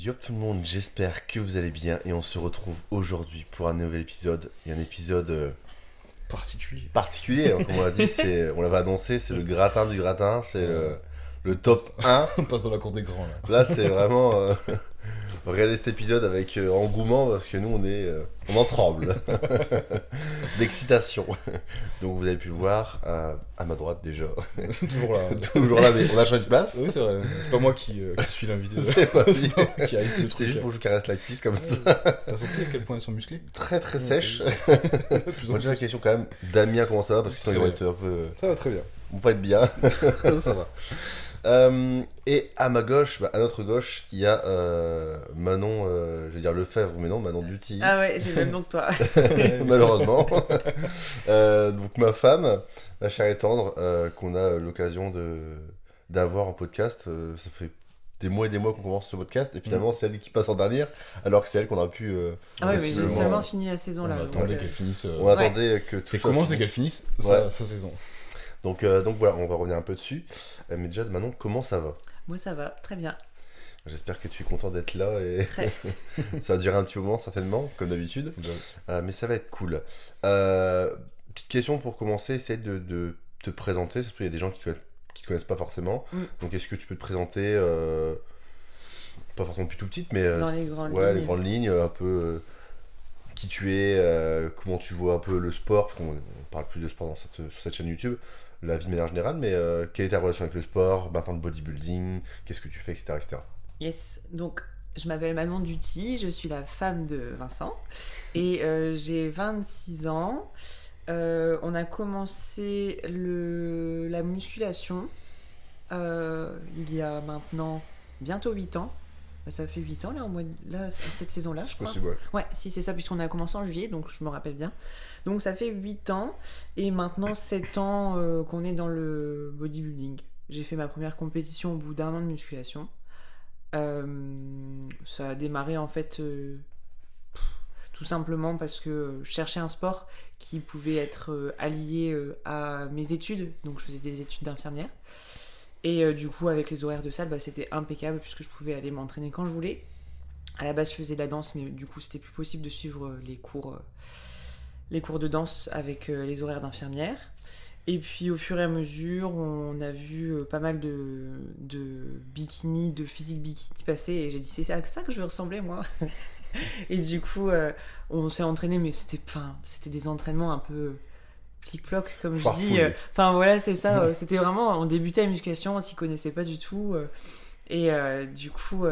Yo tout le monde, j'espère que vous allez bien et on se retrouve aujourd'hui pour un nouvel épisode. Il y a un épisode particulier, hein, comme on l'a dit, on l'avait annoncé, c'est le gratin du gratin, c'est le top 1. On passe dans la cour des grands là. Là c'est vraiment... regardez cet épisode avec engouement parce que nous on en tremble d'excitation. Donc vous avez pu le voir à ma droite déjà. Toujours là. Toujours là, mais on a changé de place. Oui, c'est vrai. C'est pas moi qui suis l'invité. C'est pas lui. Qui arrive le C'est truc. juste pour que je caresse la cuisse comme ça. T'as senti à quel point elles sont musclées? Très très sèche. Plus en Moi déjà la plus. question quand même, Damien comment ça va? Parce que sinon ils vont être un peu... Ça va très bien. Ils vont pas être bien. Ça va. Et à ma gauche, à notre gauche, il y a Manon, je vais dire Lefebvre, mais non, Manon Duty. Ah ouais, j'ai le même nom que toi. Malheureusement. Donc ma femme, la chère et tendre, qu'on a l'occasion d'avoir en podcast. Ça fait des mois et des mois qu'on commence ce podcast et finalement c'est elle qui passe en dernière alors que c'est elle qu'on aurait pu Ah ouais, mais j'ai possiblement- seulement fini la saison On là. attendait donc, qu'elle finisse. on attendait que tout Et soit comment fini. c'est qu'elle finisse Ouais. sa saison? Donc voilà, on va revenir un peu dessus. Mais déjà Manon, comment ça va? Moi ça va, très bien. J'espère que tu es content d'être là et Très. ça va durer un petit moment certainement, comme d'habitude. Mais ça va être cool. Petite question pour commencer, essaye de te présenter, parce qu'il y a des gens qui connaissent pas forcément. Mm. Donc est-ce que tu peux te présenter, pas forcément depuis tout petite, mais Dans les grandes ouais, les lignes. grandes lignes, un peu qui tu es, comment tu vois un peu le sport, parce qu'on parle plus de sport sur cette chaîne YouTube, la vie de manière générale, mais quelle est ta relation avec le sport, maintenant le bodybuilding, qu'est-ce que tu fais, etc. etc. Yes, donc je m'appelle Manon Duty, je suis la femme de Vincent et j'ai 26 ans. On a commencé la musculation il y a maintenant bientôt 8 ans. Ça fait 8 ans là, cette saison-là, je C'est crois. possible, ouais. Ouais, si c'est ça, puisqu'on a commencé en juillet, donc je me rappelle bien. Donc ça fait 8 ans, et maintenant 7 ans qu'on est dans le bodybuilding. J'ai fait ma première compétition au bout d'un an de musculation. Ça a démarré en fait tout simplement parce que je cherchais un sport qui pouvait être allié à mes études, donc je faisais des études d'infirmière. Et du coup, avec les horaires de salle, c'était impeccable puisque je pouvais aller m'entraîner quand je voulais. À la base, je faisais de la danse, mais du coup, c'était plus possible de suivre les cours de danse avec les horaires d'infirmière. Et puis, au fur et à mesure, on a vu pas mal de bikini, de physique bikini passer. Et j'ai dit, c'est à ça que je veux ressembler, moi. Et du coup, on s'est entraîné, mais c'était des entraînements un peu plic-ploc, comme je dis. Farfouille. Enfin, voilà, c'est ça. C'était vraiment, on débutait la musculation, on s'y connaissait pas du tout. Et du coup,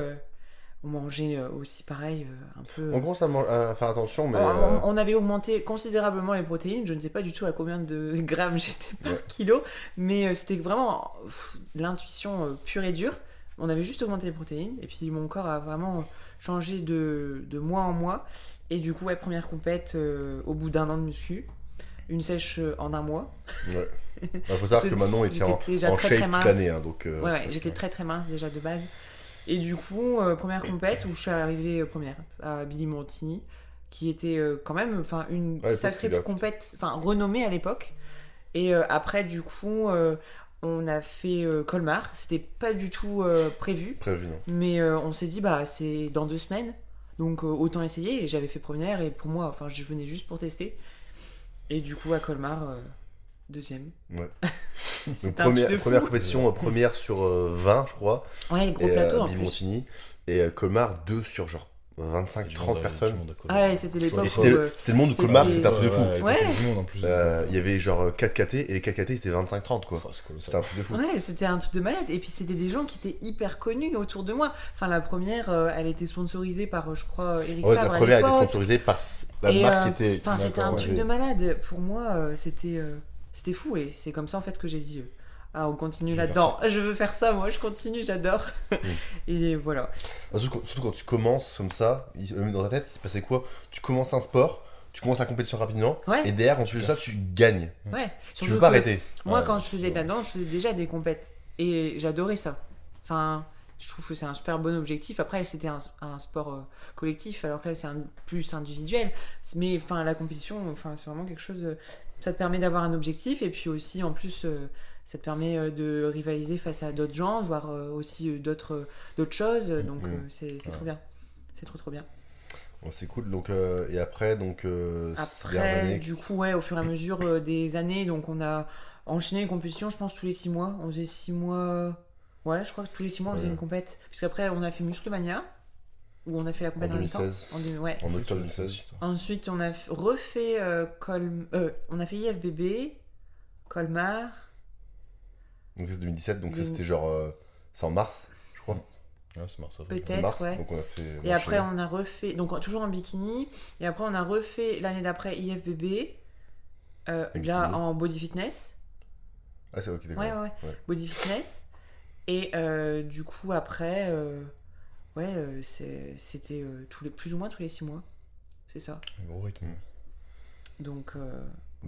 on mangeait aussi pareil, un peu. On commence à faire attention, mais On avait augmenté considérablement les protéines. Je ne sais pas du tout à combien de grammes j'étais par Ouais. kilo, mais c'était vraiment de l'intuition pure et dure. On avait juste augmenté les protéines, et puis mon corps a vraiment changé de mois en mois. Et du coup, ouais, première compète au bout d'un an de muscu, une sèche en un mois. ouais. Faut savoir que Manon était J'étais déjà en très, shape très mince. toute l'année, hein, donc Ouais, c'est- j'étais très très mince déjà de base. Et du coup, première compète où je suis arrivée première à Billy Montini, qui était quand même une Ouais, sacrée bien. compète, renommée à l'époque. Et après, du coup, on a fait Colmar. C'était pas du tout prévu, prévu, non. mais on s'est dit, c'est dans 2 semaines. Donc autant essayer. Et j'avais fait première, et pour moi, je venais juste pour tester. Et du coup, à Colmar, deuxième. Ouais. Donc, C'était un truc de fou. première compétition, première sur 20, je crois, Ouais, gros et plateau en Billy plus. Montini, et Colmar 2 sur genre 25-30 personnes. Ah ouais, c'était l'époque Et où... c'était le monde de c'était- Colmar, c'était un truc de fou. Ouais. Du monde en plus. Il y avait genre 4 KT, et les 4 KT c'était 25-30 quoi. Oh, c'est colossal. C'était un truc de fou. Ouais, c'était un truc de malade. Et puis c'était des gens qui étaient hyper connus autour de moi. Enfin, la première, elle était sponsorisée par, je crois, Eric En fait, la Favre à première était l'époque. sponsorisée par la Et, marque qui était. Enfin, c'était un D'accord, truc ouais. de malade. Pour moi, c'était fou. Et c'est comme ça, en fait, que j'ai dit... on continue Je veux là-dedans. Je veux faire ça, moi, je continue, j'adore. Et voilà. Surtout quand tu commences comme ça, même dans ta tête, il se passait quoi? Tu commences un sport, tu commences la compétition rapidement, Ouais. et derrière, quand tu fais ça, tu gagnes. Ouais. Tu Surtout veux pas que arrêter. Moi, Ouais, quand je faisais de la danse, je faisais déjà des compètes. Et j'adorais ça. Enfin, je trouve que c'est un super bon objectif. Après, c'était un sport collectif, alors que là, c'est plus individuel. Mais la compétition, c'est vraiment quelque chose... ça te permet d'avoir un objectif. Et puis aussi, en plus, Ça te permet de rivaliser face à d'autres gens, de voir aussi d'autres choses. Donc c'est trop bien. C'est trop bien. Bon, c'est cool. Donc, et après, donc, ces dernières Après, années, du coup, ouais, au fur et à mesure des années, donc on a enchaîné les compétitions, je pense, tous les 6 mois. On faisait 6 mois. Ouais, je crois que tous les 6 mois, on faisait Ouais. une compète. Puisqu'après, on a fait Musclemania, où on a fait la en compète en même temps. 2016, Ouais. en octobre 2016. Ensuite, on a refait on a fait IFBB, Colmar. Donc, c'est 2017. Donc, ça, Deux- c'était genre. C'est en mars, je crois. Ouais, c'est mars, avril. Peut-être. C'est mars. ouais. Donc, on a fait. Et après, on a refait, donc toujours en bikini. Et après, on a refait l'année d'après IFBB, là bikini. en body fitness. Ah, c'est ok, d'accord. Ouais. Ouais. Body fitness. Et du coup, après, c'était plus ou moins tous les 6 mois. C'est ça. Un gros rythme. Donc,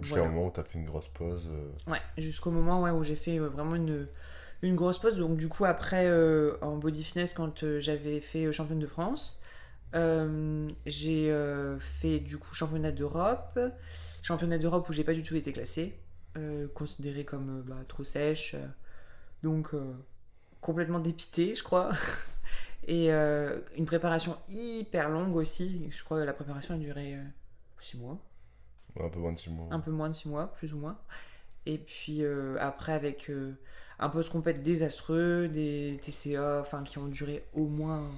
Jusqu'à voilà. un moment où t'as fait une grosse pause. Ouais, jusqu'au moment où j'ai fait vraiment une grosse pause. Donc, du coup, après, en body fitness, quand j'avais fait championne de France, j'ai fait du coup championnat d'Europe. Championnat d'Europe où j'ai pas du tout été classée, considérée comme trop sèche. Donc, complètement dépitée, je crois. Et une préparation hyper longue aussi. Je crois que la préparation a duré 6 mois. Ouais, un peu moins de 6 mois. Un peu moins de 6 mois, plus ou moins. Et puis après, avec un post-compète désastreux, des TCA qui ont duré au moins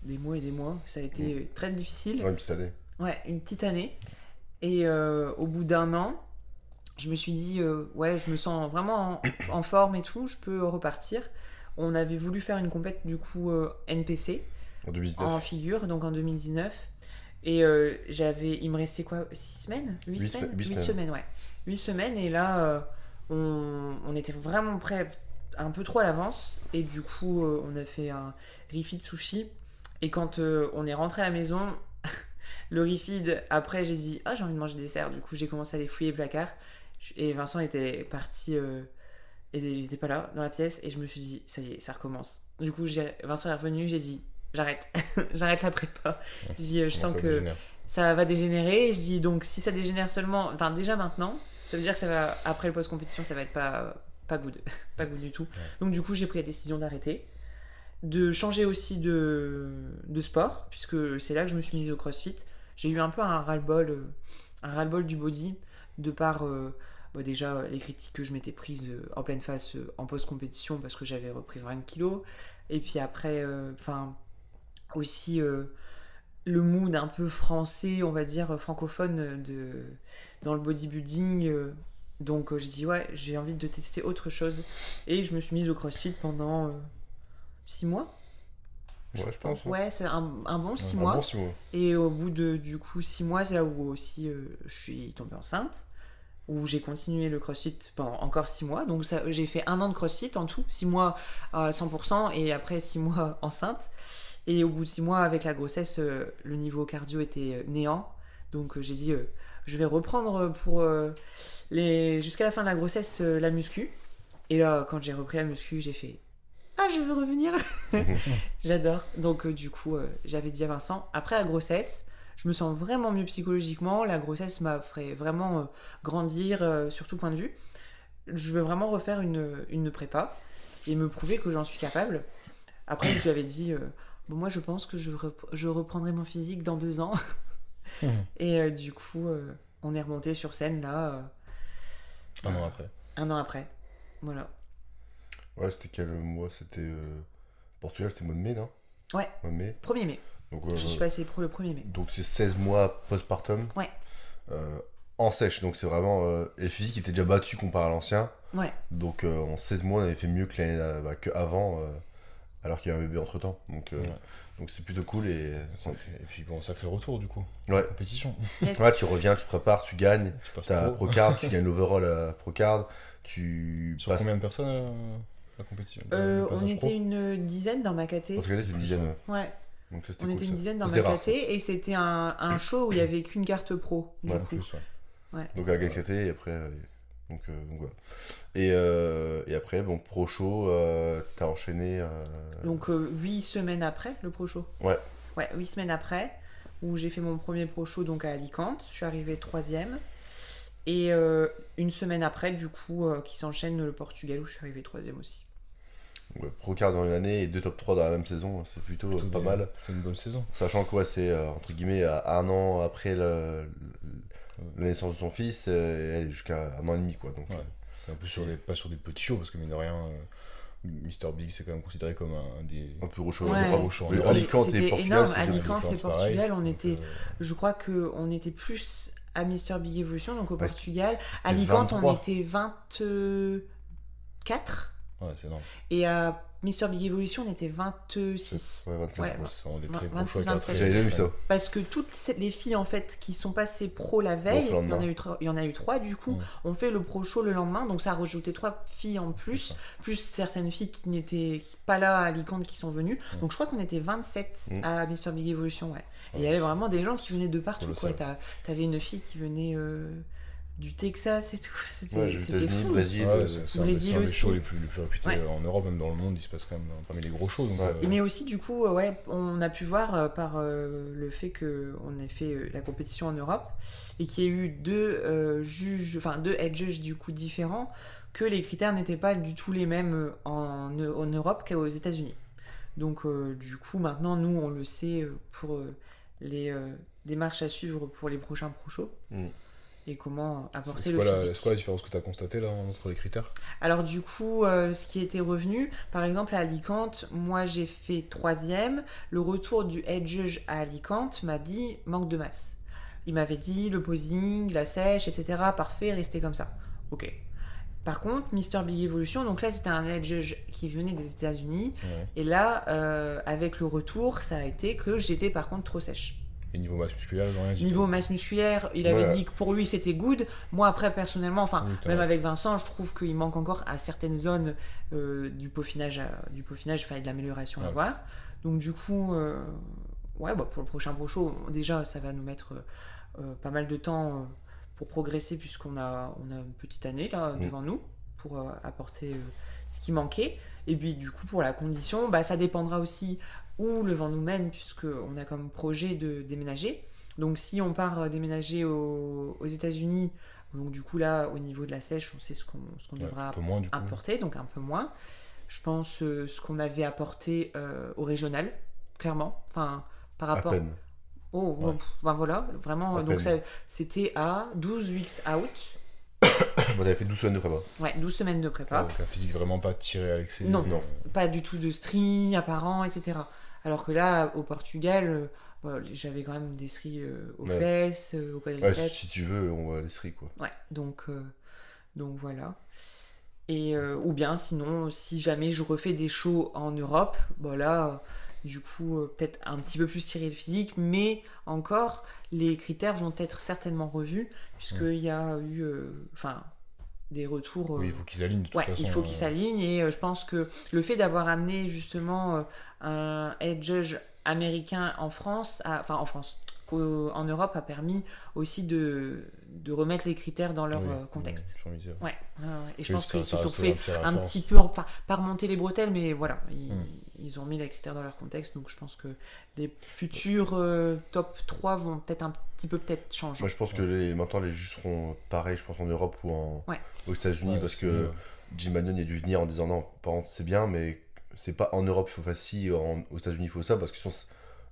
des mois et des mois. Ça a été très difficile. Ouais, une petite année. Ouais, une petite année. Et au bout d'1 an, je me suis dit, ouais, je me sens vraiment en forme et tout, je peux repartir. On avait voulu faire une compète du coup NPC En 2019. en figure, donc en 2019. Et il me restait quoi, 6 semaines 8 Huit semaines huit 8 semaines. semaines, ouais. 8 semaines, et là, on était vraiment prêts, un peu trop à l'avance. Et du coup, on a fait un refeed sushi. Et quand on est rentré à la maison, le refeed, après, j'ai dit, ah, j'ai envie de manger des desserts. Du coup, j'ai commencé à aller fouiller les placards. Et Vincent était parti, et il n'était pas là, dans la pièce. Et je me suis dit, ça y est, ça recommence. Du coup, Vincent est revenu, j'ai dit, j'arrête. J'arrête la prépa. Je dis, je sens Ça que dégénère. ça va dégénérer. Et je dis, donc, si ça dégénère seulement, enfin, déjà maintenant, ça veut dire que ça va, après le post-compétition, ça va être pas good. Pas good du tout. Donc, du coup, j'ai pris la décision d'arrêter. De changer aussi de sport, puisque c'est là que je me suis mise au crossfit. J'ai eu un peu un ras-le-bol du body, de par déjà les critiques que je m'étais prises en pleine face en post-compétition, parce que j'avais repris 20 kilos. Et puis après, aussi le mood un peu français, on va dire francophone, dans le bodybuilding. Donc je dis, ouais, j'ai envie de tester autre chose. Et je me suis mise au crossfit pendant 6 mois. Ouais, je pense. Ouais, c'est un bon 6 Un mois. bon 6 mois. Et au bout de du coup 6 mois, c'est là où aussi je suis tombée enceinte, où j'ai continué le crossfit pendant encore 6 mois. Donc ça, j'ai fait 1 an de crossfit en tout, 6 mois à 100% et après 6 mois enceinte. Et au bout de 6 mois, avec la grossesse, le niveau cardio était néant. Donc j'ai dit, je vais reprendre pour jusqu'à la fin de la grossesse la muscu. Et là, quand j'ai repris la muscu, j'ai fait, ah, je veux revenir. J'adore. Donc du coup, j'avais dit à Vincent, après la grossesse, je me sens vraiment mieux psychologiquement. La grossesse m'a fait vraiment grandir sur tout point de vue. Je veux vraiment refaire une prépa et me prouver que j'en suis capable. Après, je lui avais dit, bon, moi je pense que je reprendrai mon physique dans 2 ans. Et du coup, on est remonté sur scène là, 1 an après. 1 an après. Voilà. Ouais, c'était quel mois? C'était. Portugal, c'était mois de mai, non? Ouais, Mois de mai. 1er mai. Donc, Je suis passée pro le 1er mai. donc c'est 16 mois postpartum. Ouais. En sèche, donc c'est vraiment. Et le physique était déjà battu comparé à l'ancien. Ouais. Donc en 16 mois, on avait fait mieux que qu'avant, alors qu'il y a un bébé entre temps. Ouais. Donc c'est plutôt cool. Et Et puis bon, sacré retour du coup. ouais. Compétition. Yes. Ouais, tu reviens, tu te prépares, tu gagnes. Tu passes T'as pro. Procard, tu gagnes l'overall à Procard. Tu Sur passes. combien de personnes la compétition le On passage pro était une dizaine dans ma caté. Parce que là, tu une dizaine. Ouais. Ouais, Donc ça, c'était on cool. était une Ça. dizaine dans C'est ma rare, caté et c'était un show où il y avait qu'une carte pro. Du Ouais, coup. Plus, ouais. Donc à Gagneté et après. Donc voilà. Et après, bon, pro show, t'as enchaîné. Donc 8 semaines après le pro show. Ouais. Ouais, 8 semaines après, où j'ai fait mon premier pro show donc à Alicante. Je suis arrivée 3e. Et une semaine après, du coup, qui s'enchaîne le Portugal où je suis arrivée 3ème aussi. Ouais, Procard dans une année et 2 top 3 dans la même saison, c'est plutôt pas mal. C'est une bonne saison. Sachant que ouais, c'est entre guillemets à 1 an après la naissance de son fils, elle est jusqu'à 1 an et demi quoi. Donc, Ouais. En plus, pas sur des petits shows, parce que mine de rien, Mr. Big, c'est quand même considéré comme un des. un peu chaud. Ouais, gros show. c'était- Alicante et c'était Portugal, énorme. c'est Alicante et Alicante, Portugal, pareil. on Donc, était, je crois qu'on était plus à Mister Big Evolution, donc au Ouais, Portugal. c'était Alicante, 23. on était 24. Ouais, c'est énorme. Et à Mister Big Evolution, on était 26. Ouais, 27 Ouais. je crois. C'est vraiment des très gros 26, shows. avec un 27. très- J'avais jamais vu ça. Parce que les filles en fait qui sont passées pro la veille, Bon, le il y en a lendemain. il y en a eu 3 du coup, Ouais. on fait le pro show le lendemain, donc ça a rajouté 3 filles en plus, C'est ça. plus certaines filles qui n'étaient pas là à Alicante qui sont venues. Ouais. Donc je crois qu'on était 27 Mm. à Mister Big Evolution, ouais. Et il y Ouais, avait c'est vraiment des gens qui venaient de partout, quoi. colossal. T'avais une fille qui venait du Texas et tout, c'était Ouais, j'ai vu c'était États-Unis, fou. Brésil. Ouais, c'est un Brésil des aussi. shows les plus réputés Ouais. en Europe, même dans le monde, il se passe quand même parmi les gros shows. Donc, Ouais. Mais aussi, du coup, ouais, on a pu voir par le fait qu'on ait fait la compétition en Europe et qu'il y ait eu deux head judges du coup différents, que les critères n'étaient pas du tout les mêmes en Europe qu'aux États-Unis. Donc, du coup, maintenant, nous, on le sait pour les démarches à suivre pour les prochains pro shows Mm. et comment apporter c'est le quoi, physique. c'est quoi la différence que tu as constatée là entre les critères? Alors du coup, ce qui était revenu, par exemple à Alicante, moi j'ai fait 3ème, le retour du head judge à Alicante m'a dit manque de masse. Il m'avait dit le posing, la sèche, etc. Parfait, restez comme ça. Ok. Par contre, Mister Big Evolution, donc là c'était un head judge qui venait des États-Unis, Ouais. et là, avec le retour, ça a été que j'étais par contre trop sèche. Et niveau masse musculaire, ils ont rien dit. Niveau masse musculaire, il avait Ouais. dit que pour lui c'était good. Moi après personnellement, enfin Oui, t'as même raison. avec Vincent, je trouve qu'il manque encore à certaines zones du peaufinage, enfin de l'amélioration à Ouais. voir. Donc du coup, ouais, bah, pour le prochain pro show, déjà ça va nous mettre pas mal de temps pour progresser puisqu'on a une petite année là devant nous pour apporter ce qui manquait. Et puis du coup pour la condition, bah, ça dépendra aussi où le vent nous mène, puisqu'on a comme projet de déménager. Donc si on part déménager aux États-Unis, donc du coup là, au niveau de la sèche, on sait ce qu'on Ouais, devra un peu moins du coup. importer, donc un peu moins. Je pense ce qu'on avait apporté au régional, clairement. Enfin, par À rapport... peine. Oh, Ouais. ben voilà, vraiment. À Donc peine. c'était à 12 weeks out. Moi, t'avais fait 12 semaines de prépa. Ouais, 12 semaines de prépa. Ouais, donc un physique vraiment pas tiré à l'excès. Non. Non. Pas du tout de stries apparents, etc. Alors que là, au Portugal, voilà, j'avais quand même des stries aux Ouais. fesses, aux Ouais, quadriceps. si tu veux, on va à l'estrie quoi. Ouais, donc voilà. Et, ou bien sinon, si jamais je refais des shows en Europe, bah là, du coup, peut-être un petit peu plus tirer le physique, mais encore, les critères vont être certainement revus, puisqu'il y a eu des retours. Oui, il faut qu'ils alignent de toute Ouais, façon. il faut qu'ils s'alignent et je pense que le fait d'avoir amené justement un head judge américain en France, en Europe a permis aussi de remettre les critères dans leur contexte. J'ai envie de dire. Ouais. Et je Oui, pense qu'ils se ça sont reste fait la un référence. petit peu, pas remonter les bretelles, mais voilà, ils ont mis les critères dans leur contexte, donc je pense que les futurs top 3 vont peut-être un petit peu changer. Moi, je pense que maintenant, les juges seront pareils, je pense, en Europe ou Ouais. aux États-Unis, Ouais, parce c'est que mieux. Jim Mannion est dû venir en disant non, par contre, c'est bien, mais c'est pas en Europe il faut faire ci, aux États-Unis il faut ça, parce que sinon,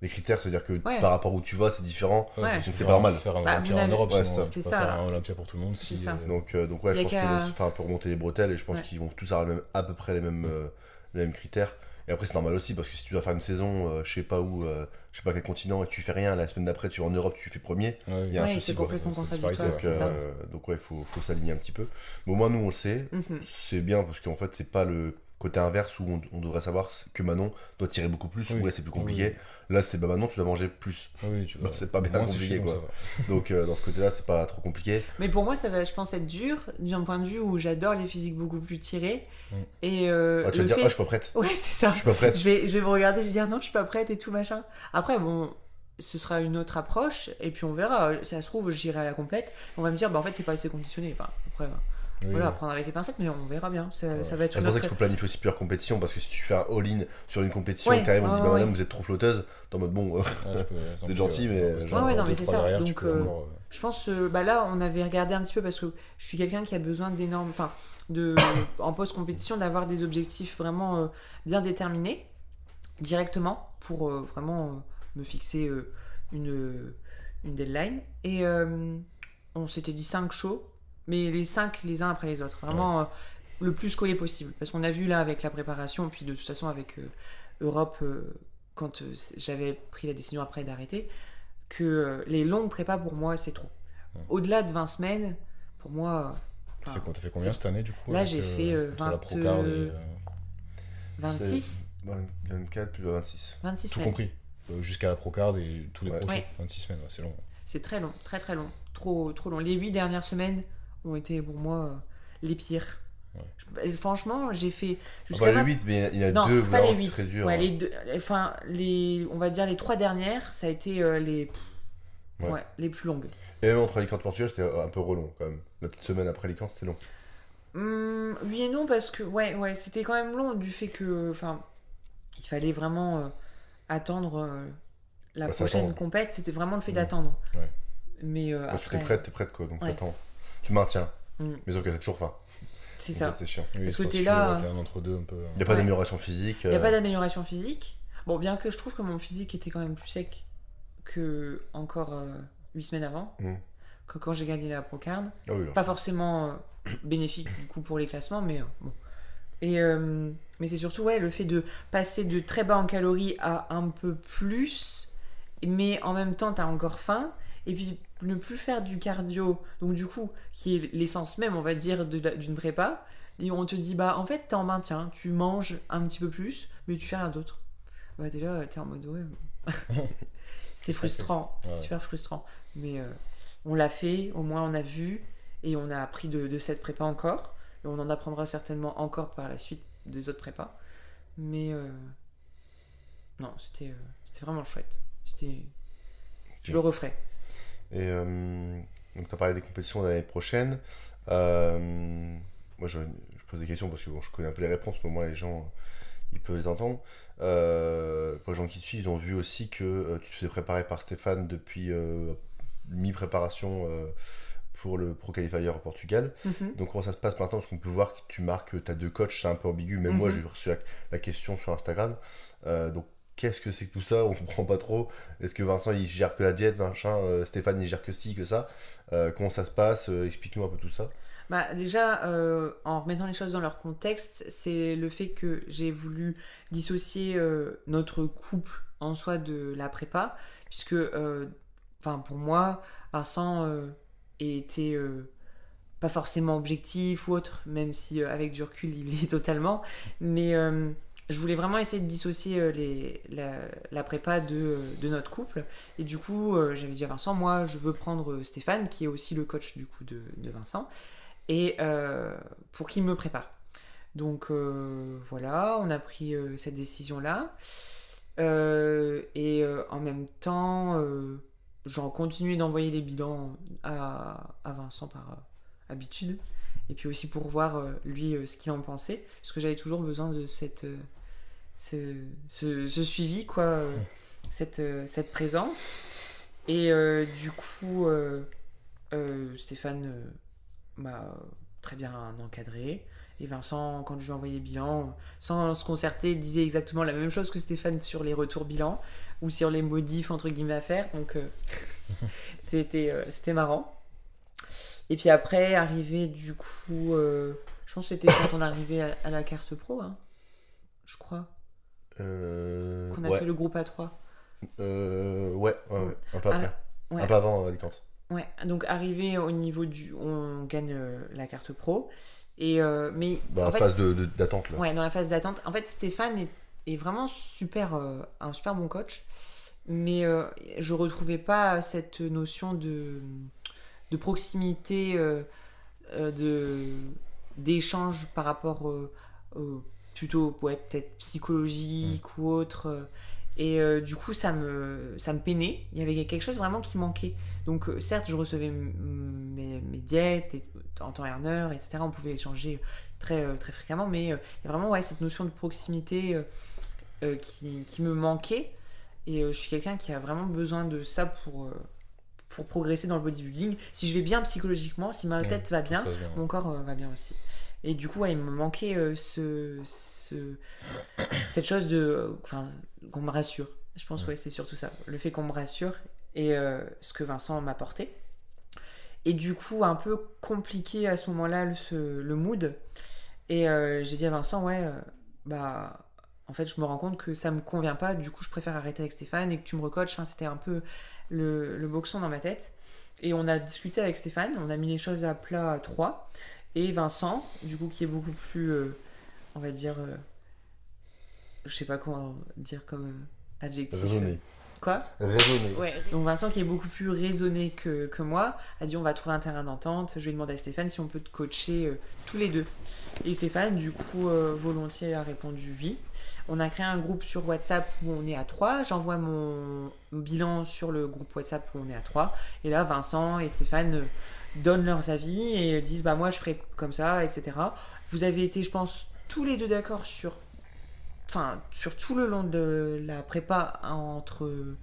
les critères, c'est-à-dire que Ouais. par rapport où tu vas, c'est différent. Ouais. donc c'est pas normal. Faire un Bah, Olympia vous en n'avez- Europe, Ouais, sinon, ça. on peut C'est pas ça. faire un Olympia pour tout le monde si. C'est ça. Donc ouais, Y a je pense qu'à- que on peut remonter les bretelles et je pense Ouais. qu'ils vont tous avoir à peu près les mêmes critères. Et après, c'est normal aussi parce que si tu dois faire une saison, je sais pas où, je sais pas quel continent, et que tu fais rien, la semaine d'après, tu vas en Europe, tu fais premier. Ouais, Il y a un Ouais, souci, c'est quoi. complètement C'est contradictoire, disparité, c'est ça. Donc ouais, faut s'aligner un petit peu. Mais au moins, nous, on le sait. Mhm. C'est bien parce qu'en fait, c'est pas le côté inverse où on devrait savoir que Manon doit tirer beaucoup plus, Oui. où là, c'est plus compliqué. Oui. Là, c'est bah Manon, tu dois manger plus. Oui, tu Bah, vois. c'est pas bien Au moins, c'est compliqué, chiant, quoi. ça va. Donc dans ce côté-là, c'est pas trop compliqué. Mais pour moi, ça va, je pense, être dur d'un point de vue où j'adore les physiques beaucoup plus tirées. Et Ah, tu vas le dire, fait... ah, je suis pas prête. Ouais, c'est ça. Je suis pas prête. Je vais me regarder, je vais dire non, je suis pas prête et tout machin. Après, bon, ce sera une autre approche et puis on verra. Si ça se trouve, j'irai à la complète. On va me dire, bah en fait, t'es pas assez conditionné. Enfin, après, Oui, voilà, oui. prendre avec les pincettes, mais on verra bien. Ça va être C'est une pour ça autre. qu'il faut planifier aussi plusieurs compétitions, parce que si tu fais un all-in sur une compétition, Ouais, et t'arrives, on te dit, ouais, bah ouais. madame, vous êtes trop flotteuse, t'es en mode bon, Ouais, je peux- tant Vous êtes pis, gentil, mais- en restant Ouais, ouais, un, non, deux, mais c'est trois ça. derrière, tu Donc, peux encore. Je pense, bah là, on avait regardé un petit peu parce que je suis quelqu'un qui a besoin d'énormes. Enfin, en post-compétition, d'avoir des objectifs vraiment bien déterminés directement pour vraiment me fixer une deadline. Et on s'était dit 5 shows, mais les 5 les uns après les autres. Vraiment le plus collé possible. Parce qu'on a vu là avec la préparation, puis de toute façon avec Europe, quand j'avais pris la décision après d'arrêter, que les longues prépas pour moi c'est trop. Au-delà de 20 semaines, pour moi. T'as enfin, fait combien cette année du coup? Là, avec, j'ai fait entre la Procard et 26, 24 plus 26. 26 tout semaines. compris. Jusqu'à la Procard et tous les Ouais. prochains. Ouais. 26 semaines, ouais, c'est long. C'est très long, très très long. Trop long. Les 8 dernières semaines ont été pour moi les pires. Ouais. Et franchement, j'ai fait jusqu'à Enfin, les vingt- 8, mais il y a Non, deux pas les vraiment 8. très durs. Ouais, hein. on va dire les 3 dernières, ça a été Ouais. les plus longues. Et même entre Alicante et Portugal, c'était un peu relong quand même. La petite semaine après Alicante, c'était long. Oui et non, parce que ouais, c'était quand même long du fait que, il fallait vraiment attendre la Bah, prochaine s'attendre. compète. C'était vraiment le fait Mmh. d'attendre. Ouais. Mais Parce que après, t'es prête quoi, donc Ouais. t'attends. Tu maintiens. Mm. Mais sauf que t'as toujours faim. c'est Donc ça. C'est chiant. Oui, Parce c'est que pas t'es sûr, là, T'es un entre-deux un peu. Il n'y a pas Ouais. d'amélioration physique. Il n'y a pas d'amélioration physique. Bon, bien que je trouve que mon physique était quand même plus sec que encore 8 semaines avant, Mm. que quand j'ai gagné la Procard. Ah oui, alors. Pas forcément bénéfique du coup pour les classements, mais bon. Et, mais c'est surtout le fait de passer de très bas en calories à un peu plus, mais en même temps t'as encore faim, et puis ne plus faire du cardio, donc du coup, qui est l'essence même, on va dire, d'une prépa, et on te dit, bah en fait t'es en maintien, tu manges un petit peu plus, mais tu fais rien d'autre. Bah t'es là, t'es en mode ouais. C'est frustrant, c'est Ouais. super frustrant. Mais on l'a fait, au moins on a vu, et on a appris de cette prépa encore. Et on en apprendra certainement encore par la suite des autres prépas. Mais non, c'était vraiment chouette. Je le referai. Et donc, tu as parlé des compétitions de l'année prochaine. Moi, je pose des questions parce que bon, je connais un peu les réponses, mais au moins les gens, ils peuvent les entendre. Pour les gens qui te suivent, ils ont vu aussi que tu te faisais préparer par Stéphane depuis mi-préparation pour le Pro Qualifier au Portugal. Mhm. Donc, comment ça se passe maintenant? Parce qu'on peut voir que tu marques, tu as 2 coachs, c'est un peu ambigu. Même moi, j'ai reçu la question sur Instagram. Donc, qu'est-ce que c'est que tout ça? On comprend pas trop. Est-ce que Vincent il gère que la diète, machin, Stéphane il gère que ci, que ça? Comment ça se passe? Explique-nous un peu tout ça. Bah, déjà, en remettant les choses dans leur contexte, c'est le fait que j'ai voulu dissocier notre couple en soi de la prépa, puisque pour moi, Vincent était pas forcément objectif ou autre, même si avec du recul il l'est totalement, mais je voulais vraiment essayer de dissocier la prépa de notre couple, et du coup j'avais dit à Vincent, moi je veux prendre Stéphane, qui est aussi le coach du coup de Vincent, et pour qu'il me prépare. Donc voilà, on a pris cette décision-là. Et en même temps, j'en continuais d'envoyer des bilans à Vincent par habitude. Et puis aussi pour voir lui ce qu'il en pensait. Parce que j'avais toujours besoin de ce suivi, quoi, cette présence. Et du coup, Stéphane m'a très bien encadré. Et Vincent, quand je lui ai envoyé les bilans, sans se concerter, disait exactement la même chose que Stéphane sur les retours bilans ou sur les modifs entre guillemets à faire. Donc c'était marrant. Et puis après, arrivé du coup, je pense que c'était quand on arrivait à la carte pro, hein, je crois. Qu'on a fait le groupe A3. Ouais, un peu après. Ouais. Un peu avant Alicante. Ouais, donc arrivé au niveau on gagne la carte pro. Et mais Dans en la fait, phase d'attente là. ouais, dans la phase d'attente. En fait, Stéphane est vraiment un super bon coach, mais je retrouvais pas cette notion de proximité, d'échange par rapport plutôt peut-être psychologique ou autre. Et du coup, ça me peinait. Il y avait quelque chose vraiment qui manquait. Donc, certes, je recevais mes diètes en temps et en heure, etc. On pouvait échanger très fréquemment, mais il y a vraiment cette notion de proximité qui me manquait. Et je suis quelqu'un qui a vraiment besoin de ça pour progresser dans le bodybuilding. Si je vais bien psychologiquement, si ma tête va bien, mon corps va bien aussi. Et du coup, il me manquait cette chose qu'on me rassure. Je pense c'est surtout ça. Le fait qu'on me rassure et ce que Vincent m'a apporté. Et du coup, un peu compliqué à ce moment-là le mood. Et j'ai dit à Vincent, en fait, je me rends compte que ça me convient pas. Du coup, je préfère arrêter avec Stéphane et que tu me recoaches. Enfin, c'était un peu le boxon dans ma tête. Et on a discuté avec Stéphane. On a mis les choses à plat à 3. Et Vincent, du coup, qui est beaucoup plus, on va dire, je sais pas comment dire comme adjectif. Raisonné. Quoi ? Raisonné. Ouais. Donc Vincent, qui est beaucoup plus raisonné que moi, a dit on va trouver un terrain d'entente. Je vais demander à Stéphane si on peut te coacher tous les deux. Et Stéphane, du coup, volontiers a répondu oui. On a créé un groupe sur WhatsApp où on est à 3. J'envoie mon bilan sur le groupe WhatsApp où on est à 3. Et là, Vincent et Stéphane donnent leurs avis et disent moi je ferai comme ça, etc. Vous avez été, je pense, tous les deux d'accord sur tout le long de la prépa entre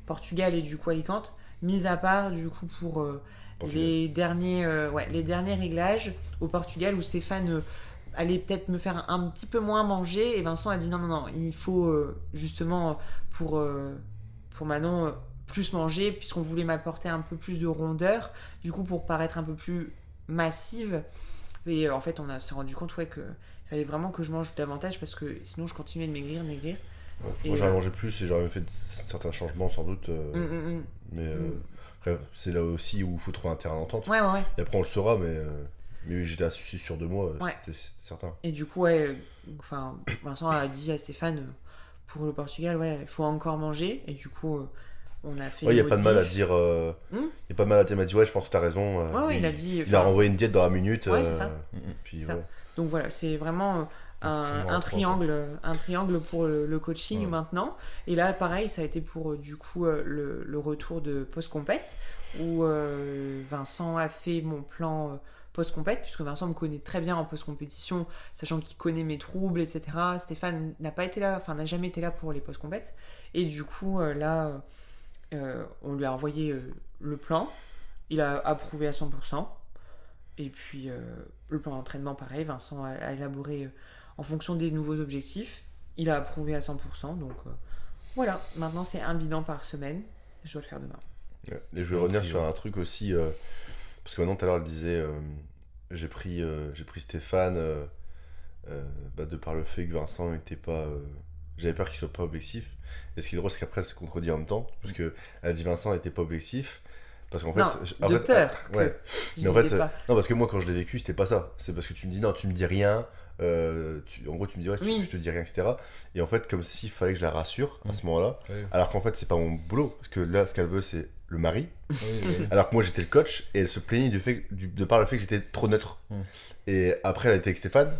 Portugal et du coup Alicante, mis à part du coup pour les derniers réglages au Portugal où Stéphane allait peut-être me faire un petit peu moins manger et Vincent a dit non, il faut justement pour Manon plus manger puisqu'on voulait m'apporter un peu plus de rondeur, du coup pour paraître un peu plus massive. Et en fait, on s'est rendu compte que il fallait vraiment que je mange davantage parce que sinon je continuais de maigrir. Ouais. Moi j'aurais mangé plus et j'aurais même fait certains changements sans doute. Mais après, c'est là aussi où il faut trouver un terrain d'entente. Ouais. Et après on le saura, mais oui, j'étais assez sûr de moi, c'était certain. Et du coup, Vincent a dit à Stéphane pour le Portugal, il faut encore manger. Et du coup, on a fait. Il n'y a pas de mal à dire. Il y a pas de mal à dire, il m'a dit je pense que t'as raison. Il a dit. Il a renvoyé une diète dans la minute. C'est ça. Puis, c'est ça. Donc voilà, c'est vraiment un triangle pour le coaching maintenant. Et là, pareil, ça a été pour du coup le retour de post-compète où Vincent a fait mon plan post-compète, puisque Vincent me connaît très bien en post-compétition, sachant qu'il connaît mes troubles, etc. Stéphane n'a jamais été là pour les post-compètes. Et du coup, là, on lui a envoyé le plan. Il a approuvé à 100%. Et puis, le plan d'entraînement, pareil, Vincent a élaboré en fonction des nouveaux objectifs. Il a approuvé à 100%. Donc, voilà. Maintenant, c'est un bilan par semaine. Je dois le faire demain. Ouais. Et je vais revenir sur un truc aussi, parce que maintenant, tout à l'heure, elle disait, j'ai pris Stéphane, de par le fait que Vincent n'était pas... j'avais peur qu'il soit pas objectif. Et ce qui est drôle, c'est qu'après, elle se contredit en même temps, parce qu'elle a dit Vincent n'était pas objectif. Parce qu'en fait, peur. Ouais. Mais en fait, non, parce que moi, quand je l'ai vécu, c'était pas ça. C'est parce que tu me dis non, tu me dis rien. En gros, tu me dis je te dis rien, etc. Et en fait, comme s'il fallait que je la rassure à ce moment-là. Oui. Alors qu'en fait, c'est pas mon boulot. Parce que là, ce qu'elle veut, c'est le mari. Oui. Alors que moi, j'étais le coach et elle se plaignait de par le fait que j'étais trop neutre. Et après, elle était avec Stéphane.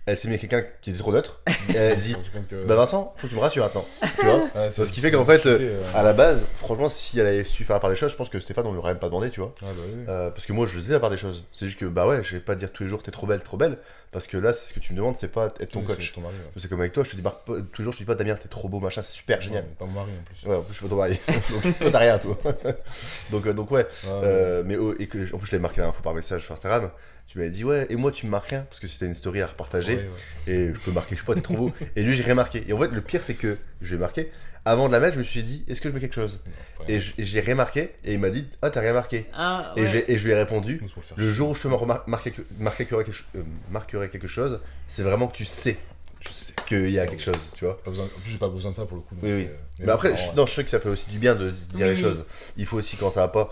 Elle s'est mis à quelqu'un qui était trop neutre et elle a dit Vincent, faut que tu me rassures maintenant, tu vois. Ce qui fait qu'en fait à la base, franchement, si elle avait su faire la part des choses, je pense que Stéphane on lui aurait même pas demandé, tu vois. Parce que moi je faisais la part des choses, c'est juste que je vais pas te dire tous les jours t'es trop belle, parce que là c'est ce que tu me demandes, c'est pas être ton coach. Ton mari, c'est comme avec toi, je te dis tous les jours je te dis pas Damien t'es trop beau machin, c'est super génial. Pas mon mari en plus. Ouais, en plus je suis pas ton mari, donc toi t'as rien toi. donc ouais, mais et que en plus je t'avais marqué l'info par message sur Instagram. Tu m'avais dit et moi tu me marques rien parce que c'était une story à repartager et je peux marquer je sais pas t'es trop beau et lui j'ai rien marqué et en fait le pire c'est que je l'ai marqué avant de la mettre je me suis dit est-ce que je mets quelque chose et j'ai rien marqué et il m'a dit t'as rien marqué et je lui ai répondu le jour où je te marquerai quelque chose c'est vraiment que tu sais qu'il y a quelque chose, tu vois. En plus, j'ai pas besoin de ça pour le coup. Donc oui. Mais après, je sais que ça fait aussi du bien de dire les choses. Il faut aussi quand ça va pas.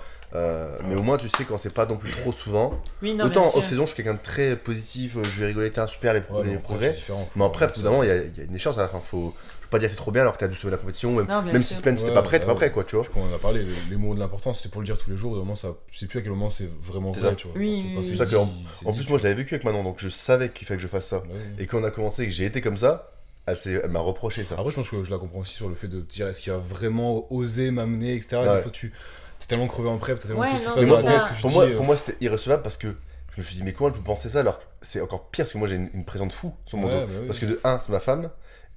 Mais au moins, tu sais quand c'est pas non plus trop souvent. Autant en off-saison, je suis quelqu'un de très positif. Je vais rigoler, t'as super les progrès. Mais après, évidemment, il y a une échéance à la fin. Je peux pas dire c'est trop bien alors que t'as 12 semaines de la compétition. Même si semaine, t'es pas prêt, quoi, tu vois. Quand on a parlé, les mots de l'importance, c'est pour le dire tous les jours. Moment, ça, je sais plus à quel moment c'est vraiment vrai, tu vois. C'est ça en plus, moi, je l'avais vécu avec Manon, donc je savais qu'il fallait que je fasse ça. Et quand on a commencé et que j'ai été comme ça, elle m'a reproché ça. Après, je pense que je la comprends aussi sur le fait de te dire est-ce qu'il a vraiment osé m'amener, etc. Ouais. Des fois, t'es tellement crevé en prep, t'as tellement de Ouais, choses qui non, passent c'est dans la ça. tête que je Pour dis, moi, c'était irrecevable parce que je me suis dit, mais comment elle peut penser ça alors que c'est encore pire parce que moi j'ai une pression de fou sur mon Ouais, dos. bah oui. Parce que de 1, c'est ma femme,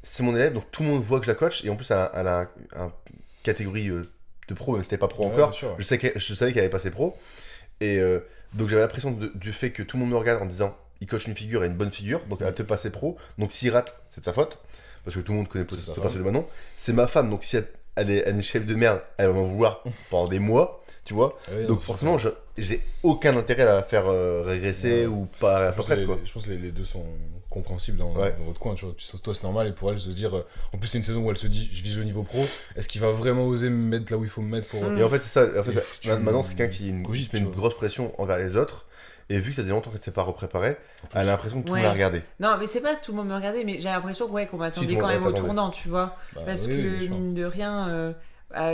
c'est mon élève, donc tout le monde voit que je la coach et en plus elle a un catégorie de pro, même si c'était pas pro Ouais, encore. bien sûr. Je savais qu'elle avait passé pro. Et donc j'avais l'impression du fait que tout le monde me regarde en disant, il coach une figure et une bonne figure, donc elle va te passer pro. Donc s'il rate, c'est de sa faute. Parce que tout le monde connaît C'est sa potentiellement femme. Manon. C'est ma femme, donc si elle est chef de merde, elle va m'en vouloir pendant des mois, tu vois. Ouais, non, Donc c'est forcément, ça. j'ai aucun intérêt à la faire régresser Ouais. ou pas à Je peu pense, près, quoi. je pense que les deux sont compréhensibles dans Ouais. votre coin, tu vois. Toi, c'est normal, et pour elle, se dire. En plus, c'est une saison où elle se dit je vise le niveau pro, est-ce qu'il va vraiment oser me mettre là où il faut me mettre pour. Et en fait, c'est ça. En fait, Et tu- maintenant, c'est quelqu'un qui cogites, met tu une vois. grosse pression envers les autres. Et vu que ça faisait longtemps qu'elle ne s'est pas repréparée, elle a l'impression que tout le monde Ouais. l'a regardé. Non, mais c'est pas que tout le monde me regardait, mais j'ai l'impression que, ouais, qu'on m'attendait tout le quand monde même au t'attendait. tournant, tu vois. Bah, Parce oui, bien que, sûr. mine de rien,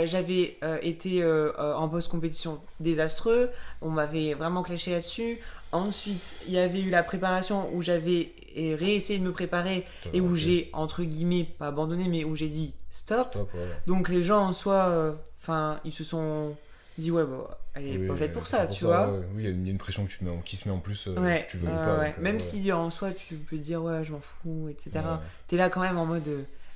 j'avais été en post-compétition désastreux. On m'avait vraiment clashé là-dessus. Ensuite, il y avait eu la préparation où j'avais réessayé de me préparer et où Ok. j'ai, entre guillemets, pas abandonné, mais où j'ai dit stop. Top, ouais. Donc les gens en soi, enfin, ils se sont dit, ouais, bah, elle est Oui, pas faite pour ça, c'est tu vois. ouais. Oui, il y a une pression qui se met en plus, Ouais, que tu veux ouais, pas. ouais. donc, Même ouais. si en soi tu peux dire ouais je m'en fous, etc. Ouais. T'es là quand même en mode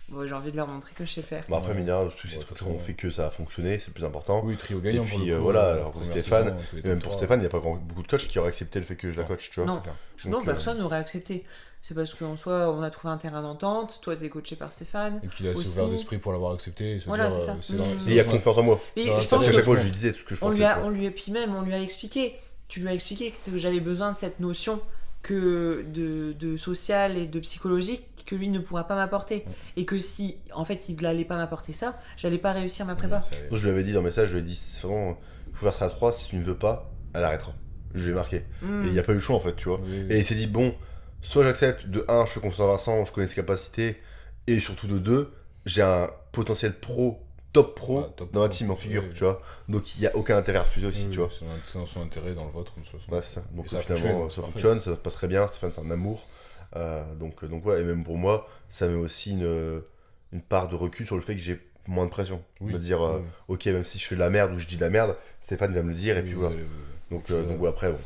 bon, j'ai envie de leur montrer que je sais faire. Bon, après, Ouais. Mina, tous ces Ouais, trucs de toute ont façon, fait que ça a fonctionné, c'est le plus important. Oui, trio Et gagnant pour puis le coup. voilà, alors pour première Stéphane, saison, que les et même top pour 3. Stéphane, il n'y a pas beaucoup de coachs qui auraient accepté le fait que je la Non. coach, tu vois. Non. C'est clair. Non, Donc, personne n'aurait accepté. C'est parce qu'en soi on a trouvé un terrain d'entente, toi t'es coaché par Stéphane. Et qu'il est assez Aussi. ouvert d'esprit pour l'avoir accepté. Et se Voilà, dire, c'est ça. c'est dans- Mm. c'est Et il a dans son- confiance en moi. Et Non, je parce pense Parce qu'à que chaque fois, je lui disais tout ce que je on pensais. lui a, tu vois. on lui a, puis même on lui a expliqué. Tu lui as expliqué que j'avais besoin de cette notion que de social et de psychologique que lui ne pourra pas m'apporter. Et que si en fait il n'allait pas m'apporter ça, j'allais pas réussir ma prépa. c'est- Donc, je lui avais dit dans le message, je lui ai dit, c'est vraiment, faut faire ça à 3, si tu ne veux pas, elle arrêtera. Je lui ai marqué. Mm. Et il n'y a pas eu le choix en fait, tu vois. Oui, oui. Et il s'est dit, bon, soit j'accepte, de 1, je fais confiance à Vincent, je connais ses capacités, et surtout de 2, j'ai un potentiel pro, top pro, Ouais, top dans ma pro. team en figure, Oui, oui. tu vois. Donc il n'y a aucun intérêt à refuser aussi, Oui, tu vois. c'est dans son intérêt, dans le vôtre. de toute façon. Ouais, c'est ça. Donc Et ça a finalement, fonctionné, ça c'est fonctionne, ça passe très bien, Stéphane c'est un amour. Donc voilà, et même pour moi, ça met aussi une part de recul sur le fait que j'ai moins de pression. Oui, Me dire, oui. ok, même si je fais de la merde ou je dis de la merde, Stéphane va me le dire, et Oui, puis vous voilà. allez- Donc, puis, donc après, bon,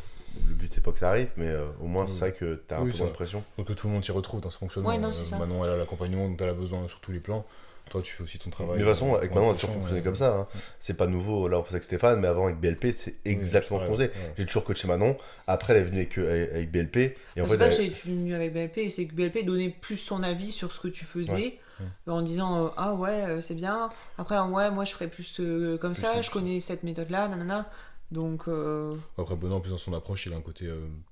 le but c'est pas que ça arrive, mais au moins Oui. c'est vrai que t'as un Oui, peu ça moins va. de pression. Donc que tout le monde s'y retrouve dans ce fonctionnement. Ouais, non, c'est ça. Manon, elle a l'accompagnement dont elle a besoin sur tous les plans. Toi, tu fais aussi ton travail. Mais de toute façon, avec pour Manon, on a l'impression, toujours fonctionné comme ça. Hein. C'est pas nouveau, là on fait ça avec Stéphane, mais avant avec BLP, c'est exactement ce qu'on faisait. J'ai toujours coaché Manon, après elle est venue avec BLP, et en C'est fait, pas que elle- je suis venu avec BLP, c'est que BLP donnait plus son avis sur ce que tu faisais en disant ah ouais c'est bien, après ouais moi je ferais plus comme Plus ça, simple. je connais cette méthode là, nanana. Donc Après, Benoît, en plus, dans son approche, il a un côté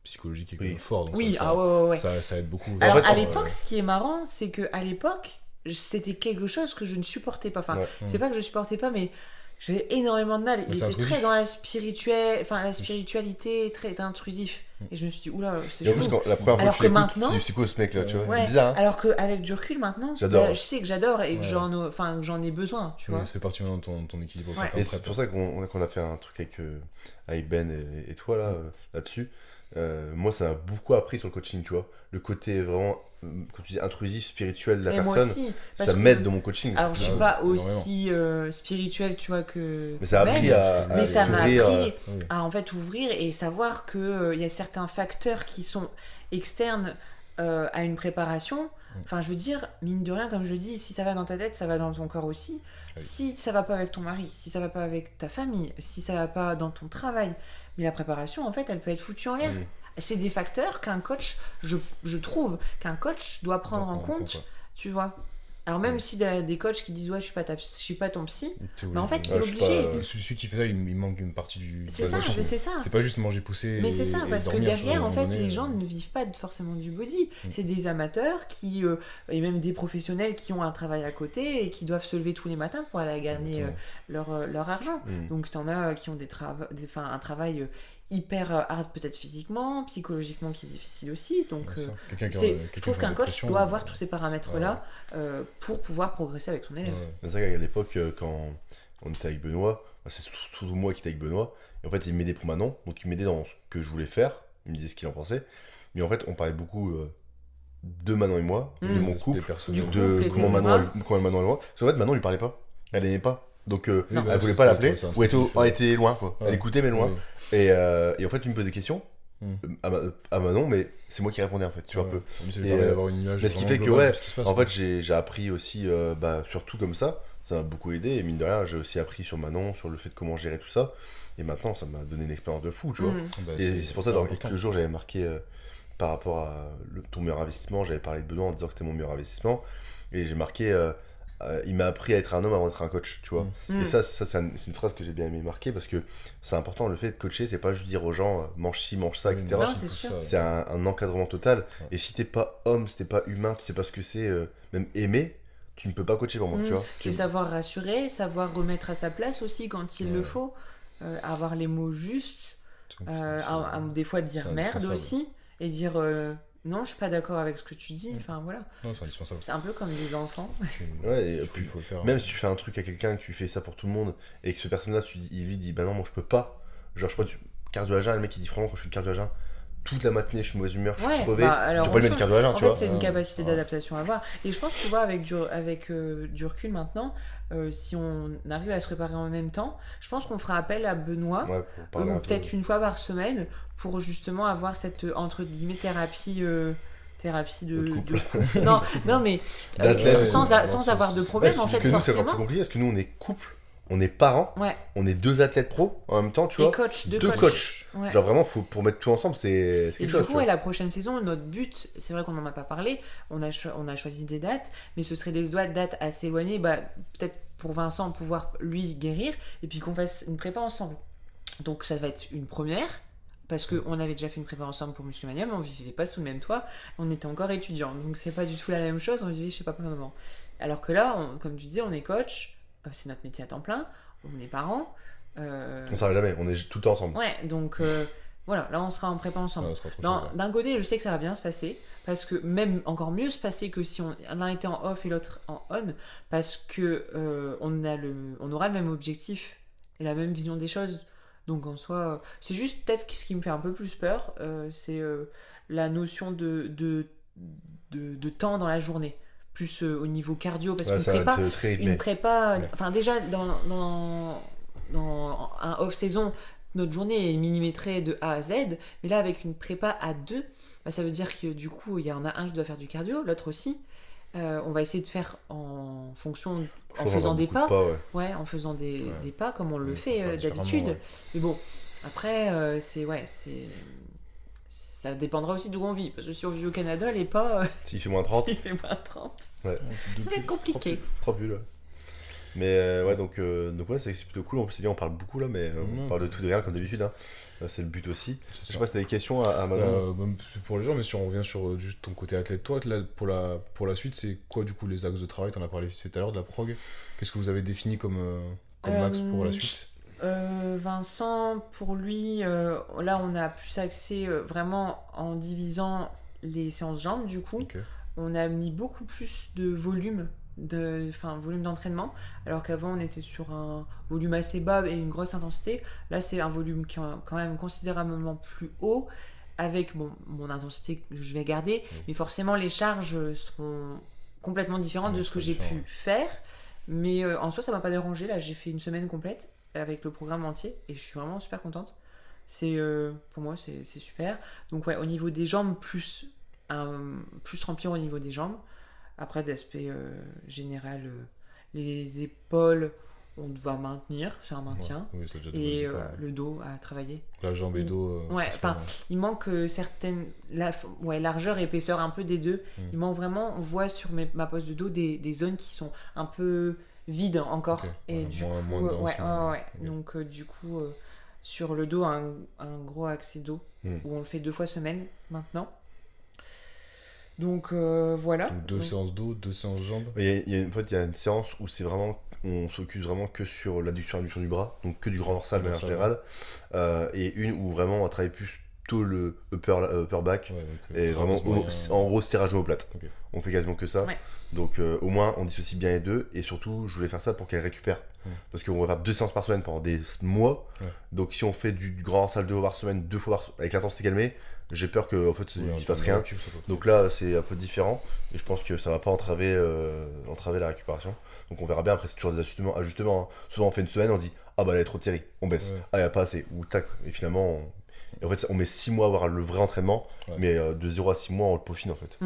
psychologique qui est quand Oui. même fort. Donc oui, ça, ah ouais ouais ouais. ça aide beaucoup. Alors En fait, à on- l'époque ce qui est marrant c'est que à l'époque c'était quelque chose que je ne supportais pas. Enfin Ouais. c'est pas que je supportais pas mais j'avais énormément de mal. Il Mais c'est était intrusif. très dans la spiritualité, très intrusif. Et je me suis dit oula c'est Et en plus, chelou. quand, la première fois Alors que je que l'écoute, maintenant- du psycho ce mec là, tu vois, Ouais, c'est bizarre. Hein. alors qu'avec du recul maintenant, J'adore. je sais que j'adore et que Ouais. j'en ai besoin, tu vois. Oui, c'est parti maintenant de ton équilibre. Ouais. quand Et t'es c'est prêt, pour ça qu'on a fait un truc avec Ben et toi là, là-dessus. Moi, ça m'a beaucoup appris sur le coaching, tu vois. Le côté vraiment, comme tu dis, intrusif, spirituel de la Et moi personne, aussi. parce ça que- m'aide dans mon coaching. Alors je suis Ouais, pas énormément. aussi spirituel, tu vois, que. Mais ça a appris Ben, à mais ça m'a ouvrir, appris oui. à en fait ouvrir et savoir que il y a certains facteurs qui sont externes à une préparation. Enfin, je veux dire, mine de rien, comme je le dis, si ça va dans ta tête, ça va dans ton corps aussi. Oui. Si ça va pas avec ton mari, si ça va pas avec ta famille, si ça va pas dans ton travail, mais la préparation, en fait, elle peut être foutue en l'air. Mm. C'est des facteurs qu'un coach, je trouve, qu'un coach doit prendre en compte, ouais. tu vois. Alors même si des coachs qui disent ouais je suis pas ton psy, T'es mais en fait obligé. t'es Ouais, je suis obligé. pas- Celui qui fait ça, il manque une partie du. C'est de ça, la notion. mais c'est ça. C'est pas juste manger poussé. Mais c'est ça, et parce que dormir, tu vois, à derrière, un en fait, moment donné, les gens ne vivent pas forcément du body. C'est des amateurs qui, et même des professionnels qui ont un travail à côté et qui doivent se lever tous les matins pour aller gagner leur argent. Mm. Donc, t'en as qui ont un travail hyper hard, peut-être physiquement, psychologiquement, qui est difficile aussi. Donc, bien sûr. Quelqu'un qui a- je quelqu'un trouve qui a qu'un de coach pression, doit avoir tous ces paramètres-là ouais. pour pouvoir progresser avec son élève. Ouais. C'est vrai qu'à l'époque, quand on était avec Benoît, c'est surtout moi qui étais avec Benoît, et en fait, il m'aidait pour Manon, donc il m'aidait dans ce que je voulais faire, il me disait ce qu'il en pensait, mais en fait, on parlait beaucoup de Manon et moi, de mon L'aspect couple, personnel. Du coup, de les comment etc. Manon elle voit. Parce qu'en fait, Manon lui parlait pas. Elle aimait pas. Donc, Oui, bah, elle voulait c'est pas l'appeler. c'est un Ou elle truc était, qu'il faut- elle était loin, quoi. Ouais. Elle écoutait, mais loin. Oui. Et en fait, tu me posais des questions Mm. à Manon, mais c'est moi qui répondais, en fait, tu vois, un peu. Mais ça lui Et, permet d'avoir une image Mais ce qui vraiment fait que, globale ouais, de ce qui se passe, en quoi. fait, j'ai appris aussi, surtout comme ça m'a beaucoup aidé. Et mine de rien, j'ai aussi appris sur Manon, sur le fait de comment gérer tout ça. Et maintenant, ça m'a donné une expérience de fou, tu vois. Bah, Et c'est pour ça, dans important. quelques jours, j'avais marqué par rapport à ton meilleur investissement, j'avais parlé de Benoît en disant que c'était mon meilleur investissement. Et j'ai marqué, il m'a appris à être un homme avant d'être un coach, tu vois. Et ça c'est une phrase que j'ai bien aimé marquer parce que c'est important, le fait de coacher, c'est pas juste dire aux gens mange ci, mange ça, etc. Non, c'est sûr. C'est un encadrement total. Ouais. Et si t'es pas homme, si t'es pas humain, tu sais pas ce que c'est, même aimer, tu ne peux pas coacher pour moi, tu vois. C'est savoir rassurer, savoir remettre à sa place aussi quand il le faut, avoir les mots justes, des fois dire c'est merde indispensable. aussi, et dire non, je suis pas d'accord avec ce que tu dis, enfin voilà. Non, c'est indispensable. C'est un peu comme les enfants. Ouais, et Il puis, faut le faire. même si tu fais un truc à quelqu'un, que tu fais ça pour tout le monde, et que ce personne-là, il lui dit, bah non, moi je peux pas. Genre, je sais pas, cardio à jeun, le mec il dit, franchement, quand je fais le cardio à jeun, toute la matinée je suis de mauvaise humeur, je suis crevé, alors, tu peux pas lui mettre le cardio à jeun, en tu fait, vois. c'est une capacité Ouais. d'adaptation à avoir. Et je pense, tu vois, avec du recul maintenant, si on arrive à se préparer en même temps, je pense qu'on fera appel à Benoît, Ouais, pour parler ou un peu. peut-être une fois par semaine, pour justement avoir cette, entre guillemets, thérapie de De couple. de couple. Non, mais D'athlète. sans avoir de problème, Ouais, en fait, que nous, c'est encore plus forcément. compliqué parce que nous, on est couple, on est parents, Ouais, on est deux athlètes pro en même temps, tu et vois. coach, Deux coach. coachs. Ouais. Genre vraiment, pour mettre tout ensemble, c'est Et quelque du chose. coup, tu vois. ouais, la prochaine saison, notre but, c'est vrai qu'on n'en a pas parlé, on a choisi des dates, mais ce serait des dates assez éloignées, peut-être pour Vincent pouvoir lui guérir, et puis qu'on fasse une prépa ensemble. Donc ça va être une première, parce qu'on avait déjà fait une prépa ensemble pour Musclemania, mais on vivait pas sous le même toit, on était encore étudiants, donc c'est pas du tout la même chose, on vivait chez papa et maman. Alors que là, comme tu disais, on est coach, c'est notre métier à temps plein, on est parents. On s'arrête jamais, on est tout le temps ensemble. Ouais, donc voilà, là on sera en prépa ensemble. Ouais, ça sera trop chouette, ouais. D'un côté, je sais que ça va bien se passer, parce que même encore mieux se passer que si l'un était en off et l'autre en on, parce que on aura le même objectif et la même vision des choses. Donc en soi, c'est juste peut-être ce qui me fait un peu plus peur, c'est la notion de temps dans la journée, plus au niveau cardio, parce Ouais, qu'une ça va prépa, être très rythmé. une prépa, Ouais. enfin déjà dans un off-saison, notre journée est millimétrée de A à Z, mais là avec une prépa à deux, ça veut dire que du coup il y en a un qui doit faire du cardio, l'autre aussi. On va essayer de faire en fonction, Je en trouve qu'on faisant a des beaucoup de pas, ouais. en faisant des pas comme on le Ouais, fait enfin, d'habitude. différemment, ouais. Mais bon, après ça dépendra aussi d'où on vit, parce que si on vit au Canada, les pas, S'il fait moins 30, il fait moins 30. ouais. Ça va être compliqué. 3 bulles, ouais. Mais ouais, donc ouais, c'est plutôt cool. En plus, c'est bien, on parle beaucoup là, mais on parle de tout de rien comme d'habitude. Hein. C'est le but aussi. Je sais pas si t'as des questions à Manon. Même pour les gens, mais si on revient sur juste ton côté athlète, toi, là, pour la suite, c'est quoi du coup les axes de travail? T'en as parlé tout à l'heure de la prog. Qu'est-ce que vous avez défini comme axe pour la suite? Vincent, pour lui, là on a plus axé vraiment en divisant les séances jambes, du coup. Ok. On a mis beaucoup plus de volume d'entraînement, alors qu'avant on était sur un volume assez bas et une grosse intensité. Là c'est un volume qui est quand même considérablement plus haut, avec mon intensité que je vais garder, mais forcément les charges seront complètement différentes de ce que j'ai pu faire. Mais en soi ça m'a pas dérangé, là j'ai fait une semaine complète avec le programme entier et je suis vraiment super contente. Pour moi c'est super. Donc ouais, au niveau des jambes, plus remplir au niveau des jambes. Après, d'aspect général, les épaules, on va maintenir, c'est un maintien. Ouais. Oui, c'est déjà des Et bonnes épaules, ouais. le dos à travailler. La jambe et dos. Ouais, enfin, il manque certaines. Largeur et épaisseur un peu des deux. Il manque vraiment, on voit sur ma pose de dos des zones qui sont un peu vides encore. Ok. Et Ouais, du moins coup, dense, ouais. ok. Donc, du coup, sur le dos, un gros accès dos où on le fait 2 fois semaine maintenant. Donc voilà. Donc 2 séances dos, 2 séances jambes. En fait, il y a une séance où c'est vraiment, on s'occupe vraiment que sur l'adduction du bras, donc que du grand dorsal de manière générale, et une où vraiment on va travailler plus plutôt le upper back. Ouais, donc, Et vraiment, moyen. en gros, serrage omoplate. Ok. On fait quasiment que ça. Ouais. Donc au moins, on dissocie bien les deux. Et surtout, je voulais faire ça pour qu'elle récupère. Parce qu'on va faire 2 séances par semaine pendant des mois. Ouais. Donc si on fait du grand salle 2 fois par semaine, 2 fois par avec l'intensité calmée, j'ai peur que en fait, il ne se passe rien. Donc là, c'est un peu différent. Et je pense que ça va pas entraver la récupération. Donc on verra bien. Après, c'est toujours des ajustements. Hein. Souvent, on fait une semaine, on dit ah bah là, il y a trop de séries, on baisse. Ouais. Ah, il n'y a pas assez. Ou tac. Et finalement, en fait, on met 6 mois à avoir le vrai entraînement. Ouais. Mais de 0 à 6 mois, on le peaufine en fait.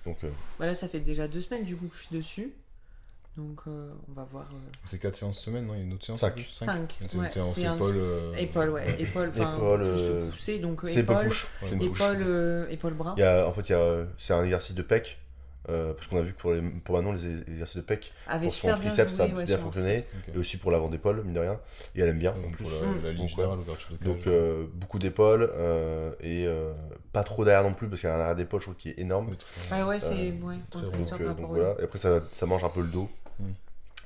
Donc Bah là, ça fait déjà 2 semaines du coup que je suis dessus. Donc on va voir. C'est 4 séances semaine, non? Il y a une autre séance? 5. 5. C'est une séance épaule. Épaule, ouais. Épaule, enfin, Épaule, plus poussée, donc c'est pas épaule, push. C'est une push. épaule bras. C'est un exercice de pec. Parce qu'on a vu que pour Manon, les exercices de pec, Avec pour son super bien triceps, ça a joué, bien sur mon fonctionné. triceps. Ok. Et aussi pour l'avant d'épaule, mine de rien. Et elle aime bien en Donc, plus. pour la ligne Donc, générale, l'ouverture de cage. Donc beaucoup d'épaules et pas trop derrière non plus parce qu'il y a un arrière d'épaule je trouve qui est énorme. Bah ouais, c'est très contradictoire par Donc rapport au voilà. Et après ça mange un peu le dos.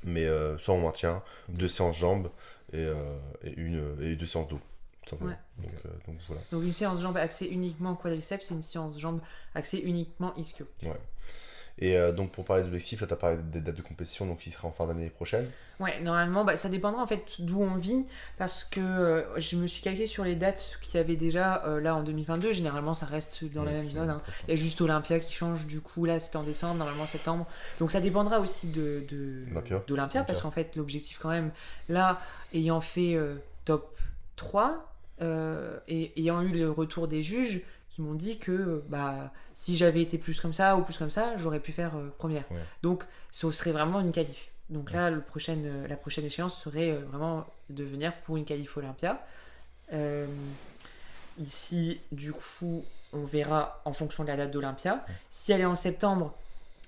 Mais ça on maintient. Ok. 2 séances jambes et 2 séances dos. Tout simplement. Ouais. Donc voilà. Donc une séance jambes axée uniquement quadriceps et une séance jambes axée uniquement ischio. Ouais. Et donc pour parler d'objectifs, là tu as parlé des dates de compétition donc qui sera en fin d'année prochaine. Ouais, normalement, bah, ça dépendra en fait d'où on vit parce que je me suis calqué sur les dates qu'il y avait déjà là en 2022. Généralement, ça reste dans la même zone. Hein. Il y a juste Olympia qui change du coup. Là, c'était en décembre, normalement septembre. Donc ça dépendra aussi d'Olympia parce qu'en fait, l'objectif quand même, là, ayant fait top 3 et ayant eu le retour des juges qui m'ont dit que bah, si j'avais été plus comme ça ou plus comme ça, j'aurais pu faire première. Ouais. Donc, ce serait vraiment une qualif. Donc là, la prochaine échéance serait vraiment de venir pour une qualif Olympia. Ici, du coup, on verra en fonction de la date d'Olympia. Si elle est en septembre,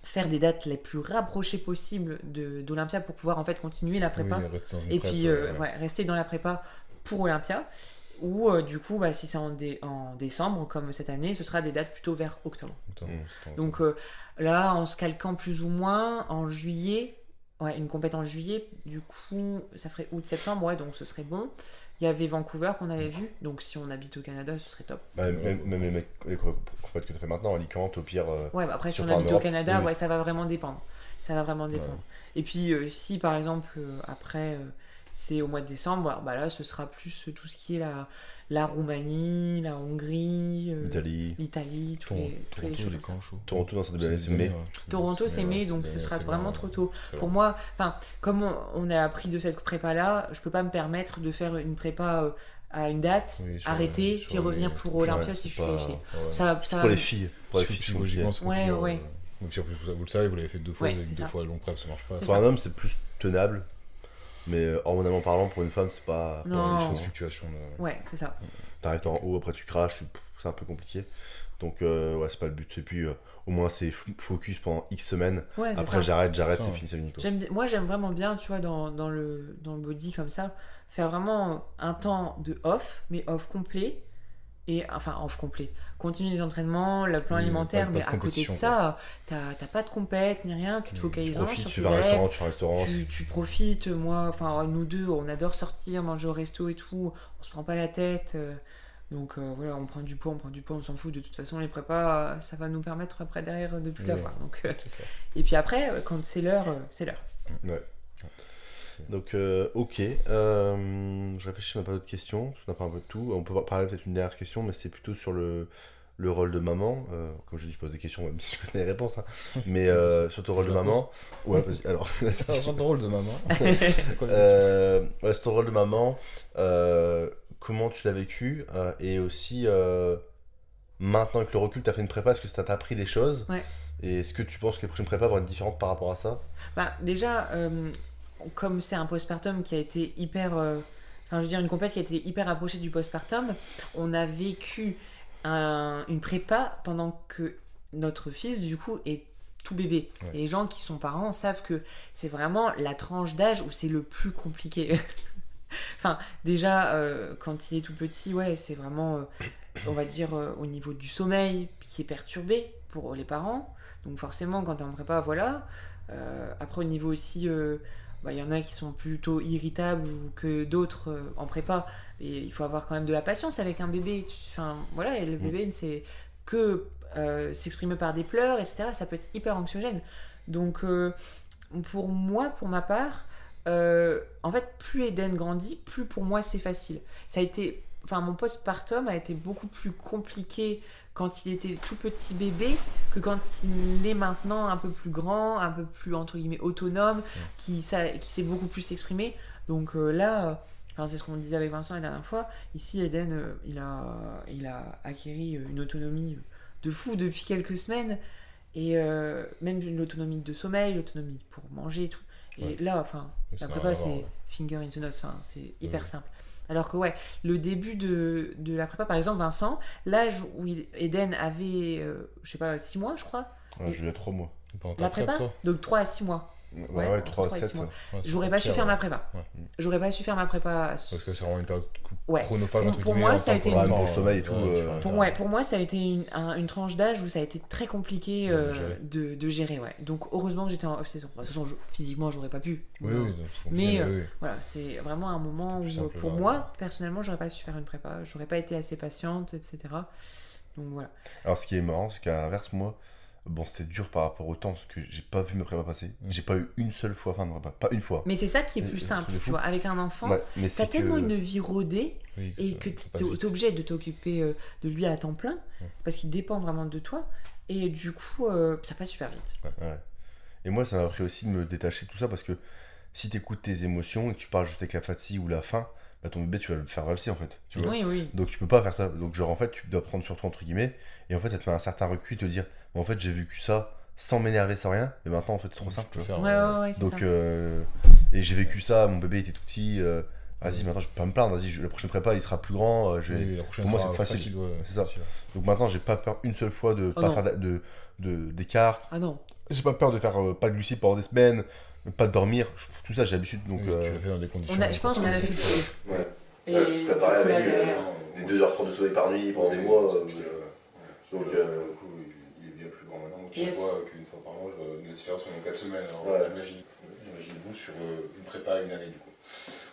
faire des dates les plus rapprochées possibles d'Olympia pour pouvoir en fait continuer la prépa. Oui, rester dans une Et prep, puis rester dans la prépa pour Olympia. Ou du coup, bah, si c'est en décembre, comme cette année, ce sera des dates plutôt vers octobre. Donc là, en se calquant plus ou moins, en juillet, une compète en juillet, du coup, ça ferait août-septembre, ouais, donc ce serait bon. Il y avait Vancouver qu'on avait vu, donc si on habite au Canada, ce serait top. Bah, même les compètes que tu fais maintenant, Alicante, au pire. Ouais, bah après, si sur on par habite Europe, au Canada, oui. ouais, ça va vraiment dépendre. Ça va vraiment dépendre. Et puis, si par exemple, après, c'est au mois de décembre, bah là, ce sera plus tout ce qui est la Roumanie, la Hongrie, l'Italie, tous les choses comme ça. Toronto, non, ça devait c'est mai. Toronto, c'est mai, donc ce sera vraiment trop tôt. Pour moi, comme on a appris de cette prépa-là, je peux pas me permettre de faire une prépa à une date, arrêter, puis revenir pour Olympia si je suis qualifiée. Ça pour les filles. Pour les filles, psychologiquement, c'est ouais. Donc, vous le savez, vous l'avez fait 2 fois, Ouais, avec c'est 2 ça. fois long prep, ça marche pas. Pour un homme, c'est plus tenable. Mais hormonalement parlant, pour une femme, c'est pas Non. une Une chose. fluctuation. Ouais, c'est ça. T'arrives en haut, après tu craches, c'est un peu compliqué. Donc ouais, c'est pas le but. Et puis au moins c'est focus pendant X semaines. Ouais, c'est Après ça. j'arrête, Ça, c'est fini, c'est fini. Quoi. Moi, j'aime vraiment bien, tu vois, dans le body comme ça, faire vraiment un temps de off, mais off complet. Et enfin, off complet. Continue les entraînements, le plan alimentaire, mais à côté de ça, t'as pas de compète ni rien, tu te focalises vraiment sur tu tes vas élèves. tu vas au restaurant. Tu profites, moi, enfin, nous deux, on adore sortir, manger au resto et tout, on se prend pas la tête. Donc voilà, on prend du poids, on s'en fout. De toute façon, les prépas, ça va nous permettre après derrière de plus l'avoir. Donc, et puis après, quand c'est l'heure, c'est l'heure. Ouais. Donc, ok. Je réfléchis, on n'a pas d'autres questions, parce qu'on a pas un peu de tout. On peut parler peut-être une dernière question, mais c'est plutôt sur le rôle de maman. Comme je dis, je pose des questions, même si je connais les réponses. Hein. Mais sur ton rôle de maman. Ouais, vas-y, alors. Sur ton rôle de maman. C'était quoi la question Ouais, sur ton rôle de maman, comment tu l'as vécu et aussi, maintenant avec le recul, tu as fait une prépa, est-ce que ça t'a appris des choses? Ouais. Et est-ce que tu penses que les prochaines prépas vont être différentes par rapport à ça? Bah, déjà, comme c'est un postpartum qui a été hyper. Enfin, je veux dire, une compète qui a été hyper approchée du postpartum, on a vécu une prépa pendant que notre fils, du coup, est tout bébé. Ouais. Et les gens qui sont parents savent que c'est vraiment la tranche d'âge où c'est le plus compliqué. Enfin, déjà, quand il est tout petit, ouais, c'est vraiment, on va dire, au niveau du sommeil qui est perturbé pour les parents. Donc forcément, quand t'es en prépa, voilà. Après, au niveau aussi y en a qui sont plutôt irritables ou que d'autres en prépa. Et il faut avoir quand même de la patience avec un bébé. Enfin, voilà, et le bébé, c'est que s'exprimer par des pleurs, etc. Ça peut être hyper anxiogène. Donc, pour moi, pour ma part, en fait, plus Eden grandit, plus pour moi c'est facile. Ça a été, enfin, mon postpartum a été beaucoup plus compliqué quand il était tout petit bébé que quand il est maintenant un peu plus grand, un peu plus entre guillemets autonome, qui sait beaucoup plus s'exprimer. Donc là, enfin, c'est ce qu'on disait avec Vincent la dernière fois. Ici, Eden, il a acquis une autonomie de fou depuis quelques semaines. Et même l'autonomie de sommeil, l'autonomie pour manger et tout. Et là, enfin, la prépa, c'est finger in the nose, enfin, c'est hyper simple. Alors que, ouais, le début de la prépa, par exemple, Vincent, l'âge où Eden avait, je sais pas, 6 mois, je crois. Ouais, je l'ai 3 mois. La prépa, donc 3 à 6 mois. Ouais, 3 à 7. J'aurais pas su faire ma prépa. J'aurais pas su faire ma prépa. Parce que c'est vraiment une période chronophage, entre guillemets. Pour moi, ça a été pour le sommeil et tout. Pour moi, ça a été une tranche d'âge où ça a été très compliqué de gérer. Ouais. Donc, heureusement que j'étais en off-saison. De toute façon, physiquement, j'aurais pas pu. Mais voilà, c'est vraiment un moment où, pour moi, personnellement, j'aurais pas su faire une prépa. J'aurais pas été assez patiente, etc. Donc, voilà. Alors, ce qui est marrant, c'est qu'à l'inverse, moi, bon, c'était dur par rapport au temps parce que j'ai pas vu mes prépas passer. J'ai pas eu une seule fois fin de prépa, pas une fois. Mais c'est ça qui est plus simple, tu vois. Avec un enfant, t'as tellement une vie rodée et que t'es obligé de t'occuper de lui à temps plein parce qu'il dépend vraiment de toi. Et du coup, ça passe super vite. Ouais. Et moi, ça m'a appris aussi de me détacher de tout ça parce que si t'écoutes tes émotions et que tu parles juste avec la fatigue ou la faim, bah ton bébé, tu vas le faire valser en fait. Tu vois. Oui. Donc tu peux pas faire ça. Donc, genre, en fait, tu dois prendre sur toi, entre guillemets. Et en fait, ça te met un certain recul, te dire, bon, en fait, j'ai vécu ça sans m'énerver, sans rien. Et maintenant, en fait, c'est trop simple. Tu vois. Ouais, donc, et j'ai vécu ça, mon bébé était tout petit. Vas-y, maintenant, je peux pas me plaindre. Vas-y, la prochaine prépa, il sera plus grand. Pour moi, c'est facile. C'est ça. Donc maintenant, j'ai pas peur une seule fois de pas faire d'écart. Ah non. J'ai pas peur de faire pas de glucides pendant des semaines, pas de dormir. Tout ça, j'ai l'habitude. Donc, tu le fais dans des conditions. Je pense qu'on a fait le ouais. Et je préparais avec des 2h30 de sommeil par nuit pendant des mois. Donc, du coup, il est bien plus grand maintenant. Donc, je vois qu'une fois par mois, je vois une différence pendant 4 semaines. Alors, j'imagine vous sur une prépa une année, du coup.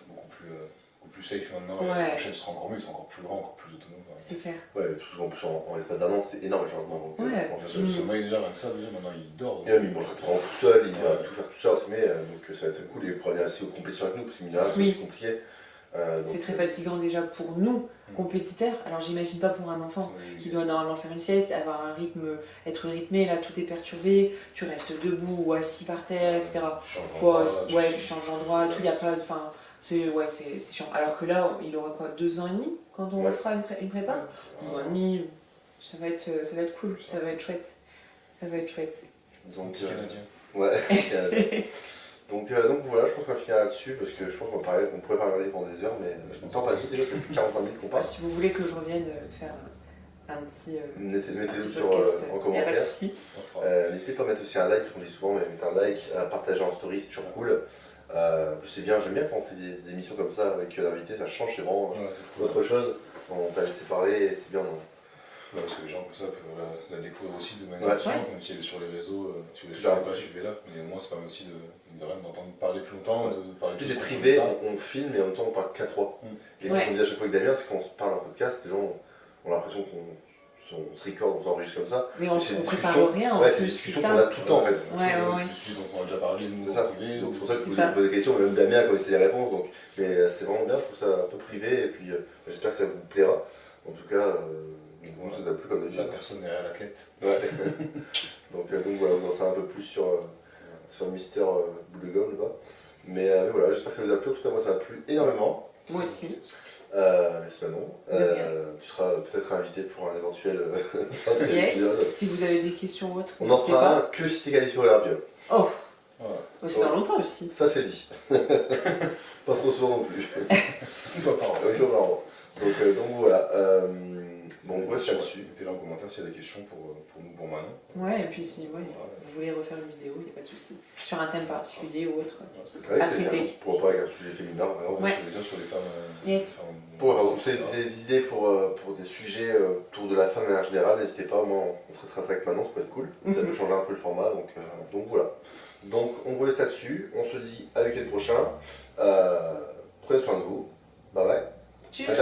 Beaucoup plus safe maintenant. La prochaine sera encore mieux, ils sont encore plus grands, encore plus autonomes. C'est clair. Ouais, en plus, en l'espace d'un an, c'est énorme le changement. Donc, le sommeil, déjà, rien que ça, maintenant, il dort. Et même, il mangera vraiment tout seul, il va tout faire tout seul, mais donc ça va être cool. Il pourra venir assez aux compétitions avec nous, parce que c'est aussi compliqué. C'est très fatigant déjà pour nous, compétiteurs. Alors j'imagine pas pour un enfant qui doit normalement faire une sieste, avoir un rythme, être rythmé, là tout est perturbé, tu restes debout ou assis par terre, etc. Tu changes d'endroit, tout, il y a pas... Enfin, c'est chiant. Alors que là, il aura quoi, 2 ans et demi quand on fera une prépa 2 ans et demi, ça va être cool, ça va être chouette. Ça va être chouette. Donc, ouais. Donc voilà, je pense qu'on va finir là-dessus parce que je pense qu'on pourrait pas regarder pendant des heures, mais le temps passe vite déjà, c'est plus de 45 minutes qu'on passe. Si vous voulez que je revienne faire un petit. Mettez-le en commentaire. Pas de souci. N'hésitez pas à mettre aussi un like, on dit souvent, mais mettez un like, à partager en story, c'est toujours cool. J'aime bien quand on fait des émissions comme ça avec l'invité, ça change, c'est vraiment autre chose. On t'a laissé parler et c'est bien. Parce que les gens comme ça peuvent la découvrir aussi de manière différente, même si elle est sur les réseaux, tu ne suivez pas, suivez-la, mais au moins ça permet aussi de d'entendre parler plus longtemps, de parler plus. C'est privé, on filme et en même temps on parle qu'à 3. Et ce qu'on dit à chaque fois avec Damien, c'est qu'on se parle en podcast, les gens ont l'impression qu'on se record, on s'enregistre comme ça. Mais on ne prépare rien, c'est une discussion qu'on a tout le temps en fait. C'est celui dont on a déjà parlé, nous, c'est ça. Privé. Donc c'est pour ça que je vous pose des questions, mais même Damien connaissait les réponses, donc mais c'est vraiment bien, je trouve ça un peu privé, et puis j'espère que ça vous plaira. En tout cas, ça n'a plus comme d'habitude. La personne derrière l'athlète. Ouais. donc voilà, vous en savez un peu plus sur Mister Boule de Gomme là-bas. Mais voilà, j'espère que ça vous a plu. En tout cas, moi ça m'a plu énormément. Moi aussi. Merci Manon. Tu seras peut-être invité pour un éventuel épisode. Si vous avez des questions ou autres. On en fera un que si t'es qualifié au Olympia. Oh c'est dans longtemps aussi. Ça c'est dit. Pas trop souvent non plus. Une fois par an. Donc voilà. Donc ouais, c'est là-dessus. Mettez-le en commentaire s'il y a des questions pour nous, pour Manon. Ouais, et puis si vous voulez refaire une vidéo, il n'y a pas de souci. Sur un thème particulier ou autre. À traiter. Pourquoi pas avec un sujet féminin, Sur les femmes. Yes. Pour des idées pour des sujets autour de la femme en général, n'hésitez pas, moi on traitera ça avec Manon, ça peut être cool. Ça peut changer un peu le format, donc voilà. Donc on vous laisse là-dessus, on se dit à le week-end prochain. Prenez soin de vous. Bye bye. Tchuss.